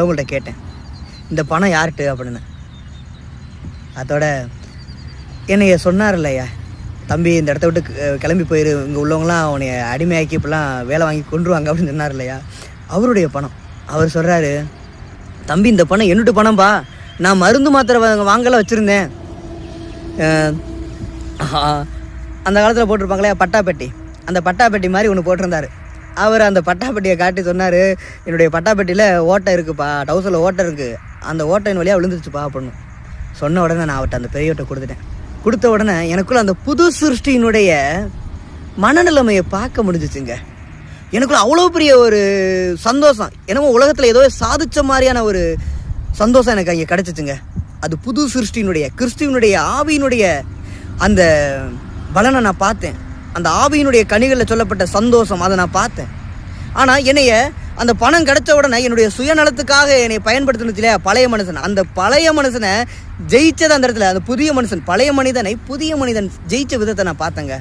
உங்கள்கிட்ட கேட்டேன், இந்த பணம் யார்கிட்ட அப்படின்னு. அதோட என்னைய சொன்னார் இல்லையா, தம்பி இந்த இடத்த விட்டு கிளம்பி போயிரு, இங்கே உள்ளவங்களாம் அவனைய அடிமையாக்கி இப்பெல்லாம் வேலை வாங்கி கொண்டுருவாங்க அப்படின்னு சொன்னார் இல்லையா, அவருடைய பணம். அவர் சொல்கிறாரு, தம்பி இந்த பணம் என்னுடைய பணம்பா, நான் மருந்து மாத்திரை வாங்கலாம் வச்சுருந்தேன். அந்த காலத்தில் போட்டிருப்பாங்களே பட்டாப்பெட்டி, அந்த பட்டாப்பெட்டி மாதிரி ஒன்று போட்டிருந்தார். அவர் அந்த பட்டாப்பெட்டியை காட்டி சொன்னார், என்னுடைய பட்டாப்பெட்டியில் ஓட்டை இருக்குப்பா, டவுசரில் ஓட்டை இருக்குது, அந்த ஓட்டையின் வழியாக விழுந்துருச்சுப்பா அப்படின்னு சொன்ன உடனே நான் அவர்கிட்ட அந்த பெரியவர்கிட்ட கொடுத்துட்டேன். கொடுத்த உடனே எனக்குள்ள அந்த புது சிருஷ்டியினுடைய மனநிலைமையை பார்க்க முடிஞ்சிச்சுங்க. எனக்குள்ள அவ்வளோ பெரிய ஒரு சந்தோஷம், என்னமோ உலகத்தில் ஏதோ சாதிச்ச மாதிரியான ஒரு சந்தோஷம் எனக்கு அங்கே கிடச்சிச்சுங்க. அது புது சிருஷ்டியினுடைய கிறிஸ்துவனுடைய ஆவியினுடைய அந்த பலனை நான் பார்த்தேன். அந்த ஆவியினுடைய கனிகளில் சொல்லப்பட்ட சந்தோஷம் அதை நான் பார்த்தேன். ஆனால் என்னைய அந்த பணம் கிடைச்ச உடனே என்னுடைய சுயநலத்துக்காக என்னை பயன்படுத்தினது இல்லையா பழைய மனுஷன், அந்த பழைய மனுஷனை ஜெயிச்சது அந்த இடத்துல. அந்த புதிய மனுஷன், பழைய மனிதனை புதிய மனிதன் ஜெயிச்ச விதத்தை நான் பார்த்தேங்க.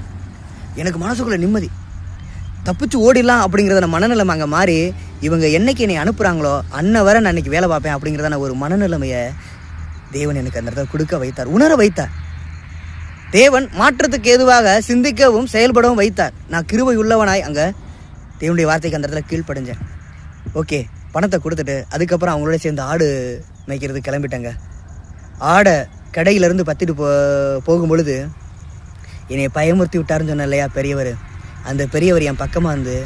எனக்கு மனசுக்குள்ள நிம்மதி, தப்பிச்சு ஓடிடலாம் அப்படிங்கிறத மனநிலைமை அங்கே மாறி, இவங்க என்னைக்கு என்னை அனுப்புகிறாங்களோ அன்ன வரை நான் அன்றைக்கி வேலை பார்ப்பேன் அப்படிங்கிறதான ஒரு மனநிலைமையை தேவன் எனக்கு அந்த இடத்துல கொடுக்க வைத்தார், உணர வைத்தார். தேவன் மாற்றத்துக்கு ஏதுவாக சிந்திக்கவும் செயல்படவும் வைத்தார். நான் கிருபை உள்ளவனாய் அங்கே தேவனுடைய வார்த்தைக்கு அந்த இடத்துல கீழ்ப்படைஞ்சேன். ஓகே, பணத்தை கொடுத்துட்டு அதுக்கப்புறம் அவங்களோட சேர்ந்து ஆடு மேய்க்கிறது கிளம்பிட்டேங்க. ஆடை கடையிலேருந்து பத்திட்டு போகும் பொழுது என்னை பயமுறுத்தி விட்டாருன்னு சொன்ன இல்லையா பெரியவர், அந்த பெரியவர் என் பக்கமாக வந்து